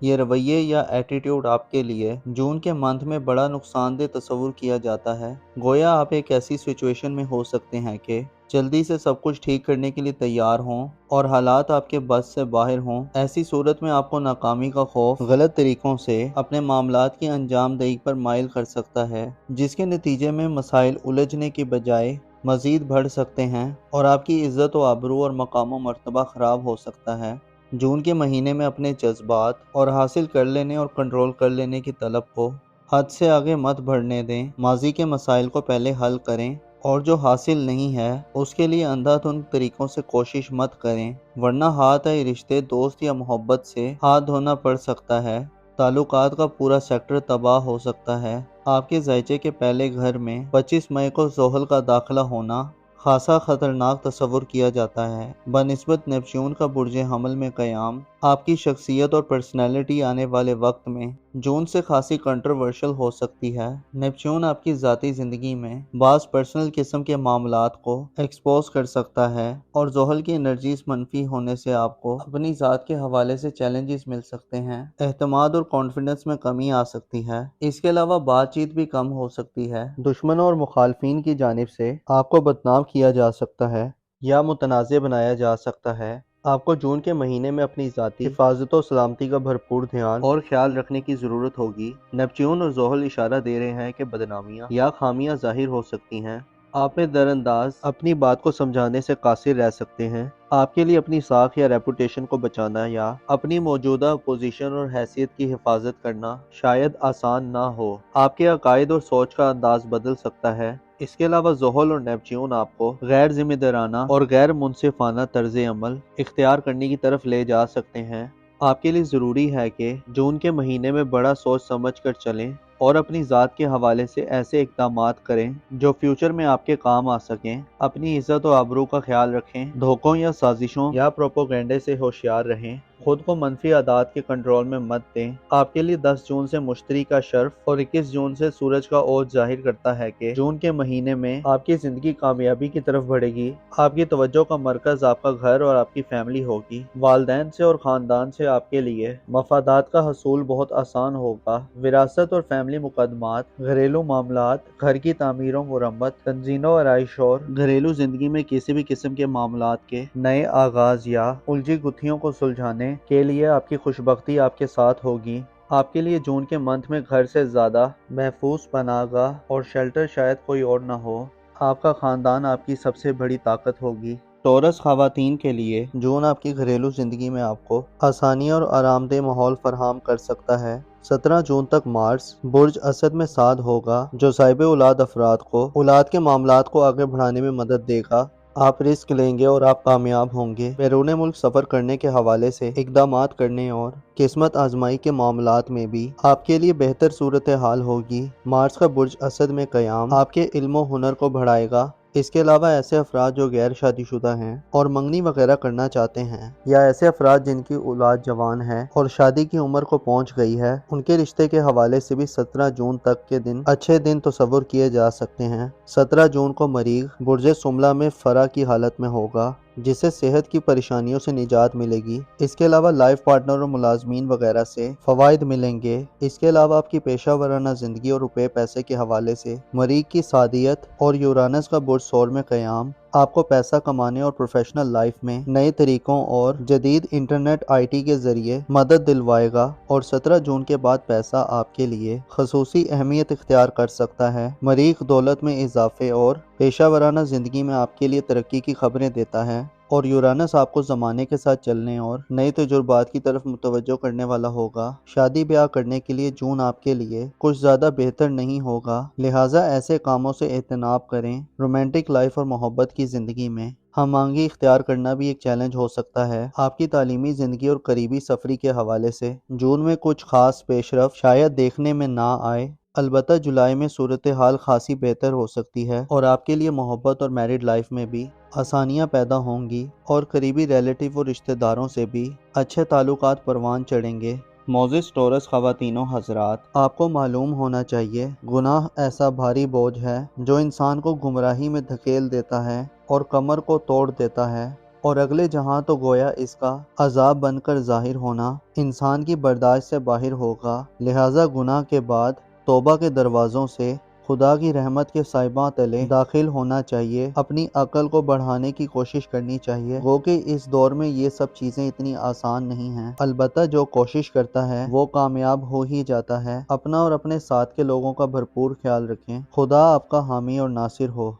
یہ رویے یا ایٹیٹیوڈ آپ کے لیے جون کے منتھ میں بڑا نقصان دہ تصور کیا جاتا ہے۔ گویا آپ ایک ایسی سچویشن میں ہو سکتے ہیں کہ جلدی سے سب کچھ ٹھیک کرنے کے لیے تیار ہوں اور حالات آپ کے بس سے باہر ہوں۔ ایسی صورت میں آپ کو ناکامی کا خوف غلط طریقوں سے اپنے معاملات کی انجام دہی پر مائل کر سکتا ہے، جس کے نتیجے میں مسائل الجھنے کی بجائے مزید بڑھ سکتے ہیں اور آپ کی عزت و آبرو اور مقام و مرتبہ خراب ہو سکتا ہے۔ جون کے مہینے میں اپنے جذبات اور حاصل کر لینے اور کنٹرول کر لینے کی طلب کو حد سے آگے مت بڑھنے دیں۔ ماضی کے مسائل کو پہلے حل کریں اور جو حاصل نہیں ہے اس کے لیے اندھا دھند طریقوں سے کوشش مت کریں، ورنہ ہاتھ آئے رشتے، دوست یا محبت سے ہاتھ دھونا پڑ سکتا ہے۔ تعلقات کا پورا سیکٹر تباہ ہو سکتا ہے۔ آپ کے ذائچے کے پہلے گھر میں 25 مئی کو زحل کا داخلہ ہونا خاصا خطرناک تصور کیا جاتا ہے۔ بنسبت نیپچون کا برج حمل میں قیام، آپ کی شخصیت اور پرسنالٹی آنے والے وقت میں جون سے خاصی کنٹروورشل ہو سکتی ہے۔ نیپچون آپ کی ذاتی زندگی میں بعض پرسنل قسم کے معاملات کو ایکسپوز کر سکتا ہے اور زحل کی انرجیز منفی ہونے سے آپ کو اپنی ذات کے حوالے سے چیلنجز مل سکتے ہیں۔ اعتماد اور کانفیڈنس میں کمی آ سکتی ہے۔ اس کے علاوہ بات چیت بھی کم ہو سکتی ہے۔ دشمنوں اور مخالفین کی جانب سے آپ کو بدنام کیا جا سکتا ہے یا متنازع بنایا جا سکتا ہے۔ آپ کو جون کے مہینے میں اپنی ذاتی حفاظت و سلامتی کا بھرپور دھیان اور خیال رکھنے کی ضرورت ہوگی۔ نیپچون اور زحل اشارہ دے رہے ہیں کہ بدنامیاں یا خامیاں ظاہر ہو سکتی ہیں۔ آپ میں در انداز اپنی بات کو سمجھانے سے قاصر رہ سکتے ہیں۔ آپ کے لیے اپنی ساکھ یا ریپوٹیشن کو بچانا یا اپنی موجودہ پوزیشن اور حیثیت کی حفاظت کرنا شاید آسان نہ ہو۔ آپ کے عقائد اور سوچ کا انداز بدل سکتا ہے۔ اس کے علاوہ زحل اور نیپچون آپ کو غیر ذمہ دارانہ اور غیر منصفانہ طرز عمل اختیار کرنے کی طرف لے جا سکتے ہیں۔ آپ کے لیے ضروری ہے کہ جون کے مہینے میں بڑا سوچ سمجھ کر چلیں اور اپنی ذات کے حوالے سے ایسے اقدامات کریں جو فیوچر میں آپ کے کام آ سکیں۔ اپنی عزت و آبرو کا خیال رکھیں، دھوکوں یا سازشوں یا پروپیگنڈے سے ہوشیار رہیں، خود کو منفی عادات کے کنٹرول میں مت دیں۔ آپ کے لیے 10 جون سے مشتری کا شرف اور 21 جون سے سورج کا اوج ظاہر کرتا ہے کہ جون کے مہینے میں آپ کی زندگی کامیابی کی طرف بڑھے گی۔ آپ کی توجہ کا مرکز آپ کا گھر اور آپ کی فیملی ہوگی۔ والدین سے اور خاندان سے آپ کے لیے مفادات کا حصول بہت آسان ہوگا۔ وراثت اور فیملی مقدمات، گھریلو معاملات، گھر کی تعمیر و مرمت، تنظیم و آرائش اور گھریلو زندگی میں کسی بھی قسم کے معاملات کے نئے آغاز یا الجھی گتھیوں کو سلجھانے کے لیے آپ کی خوشبختی آپ کے ساتھ ہوگی۔ آپ کے لیے جون کے منتھ میں گھر سے زیادہ محفوظ پناہ گاہ اور شیلٹر شاید کوئی اور نہ ہو۔ آپ کا خاندان آپ کی سب سے بڑی طاقت ہوگی۔ ٹورس خواتین کے لیے جون آپ کی گھریلو زندگی میں آپ کو آسانی اور آرام دہ ماحول فراہم کر سکتا ہے۔ 17 جون تک مارس برج اسد میں سعد ہوگا، جو صاحب اولاد افراد کو اولاد کے معاملات کو آگے بڑھانے میں مدد دے گا۔ آپ رسک لیں گے اور آپ کامیاب ہوں گے۔ بیرون ملک سفر کرنے کے حوالے سے اقدامات کرنے اور قسمت آزمائی کے معاملات میں بھی آپ کے لیے بہتر صورتحال ہوگی۔ مارس کا برج اسد میں قیام آپ کے علم و ہنر کو بڑھائے گا۔ اس کے علاوہ ایسے افراد جو غیر شادی شدہ ہیں اور منگنی وغیرہ کرنا چاہتے ہیں، یا ایسے افراد جن کی اولاد جوان ہے اور شادی کی عمر کو پہنچ گئی ہے، ان کے رشتے کے حوالے سے بھی 17 جون تک کے دن اچھے دن تصور کیے جا سکتے ہیں۔ 17 جون کو مریخ برج سملہ میں فرا کی حالت میں ہوگا، جس سے صحت کی پریشانیوں سے نجات ملے گی۔ اس کے علاوہ لائف پارٹنر اور ملازمین وغیرہ سے فوائد ملیں گے۔ اس کے علاوہ آپ کی پیشہ ورانہ زندگی اور روپے پیسے کے حوالے سے مریخ کی سعادیت اور یورانس کا برج ثور میں قیام آپ کو پیسہ کمانے اور پروفیشنل لائف میں نئے طریقوں اور جدید انٹرنیٹ IT کے ذریعے مدد دلوائے گا، اور 17 جون کے بعد پیسہ آپ کے لیے خصوصی اہمیت اختیار کر سکتا ہے۔ مریخ دولت میں اضافے اور پیشہ ورانہ زندگی میں آپ کے لیے ترقی کی خبریں دیتا ہے، اور یورانس آپ کو زمانے کے ساتھ چلنے اور نئے تجربات کی طرف متوجہ کرنے والا ہوگا۔ شادی بیاہ کرنے کے لیے جون آپ کے لیے کچھ زیادہ بہتر نہیں ہوگا، لہٰذا ایسے کاموں سے اجتناب کریں۔ رومانٹک لائف اور محبت کی زندگی میں ہم آہنگی اختیار کرنا بھی ایک چیلنج ہو سکتا ہے۔ آپ کی تعلیمی زندگی اور قریبی سفری کے حوالے سے جون میں کچھ خاص پیش رفت شاید دیکھنے میں نہ آئے، البتہ جولائی میں صورتحال خاصی بہتر ہو سکتی ہے اور آپ کے لیے محبت اور میرڈ لائف میں بھی آسانیاں پیدا ہوں گی، اور قریبی ریلیٹیو اور رشتہ داروں سے بھی اچھے تعلقات پروان چڑھیں گے۔ معزز ٹورس خواتین و حضرات، آپ کو معلوم ہونا چاہیے، گناہ ایسا بھاری بوجھ ہے جو انسان کو گمراہی میں دھکیل دیتا ہے اور کمر کو توڑ دیتا ہے۔ اور اگلے جہاں تو گویا اس کا عذاب بن کر ظاہر ہونا انسان کی برداشت سے باہر ہوگا۔ لہٰذا گناہ کے بعد توبہ کے دروازوں سے خدا کی رحمت کے سائباں تلے داخل ہونا چاہیے، اپنی عقل کو بڑھانے کی کوشش کرنی چاہیے۔ گو کہ اس دور میں یہ سب چیزیں اتنی آسان نہیں ہیں، البتہ جو کوشش کرتا ہے وہ کامیاب ہو ہی جاتا ہے۔ اپنا اور اپنے ساتھ کے لوگوں کا بھرپور خیال رکھیں۔ خدا آپ کا حامی اور ناصر ہو۔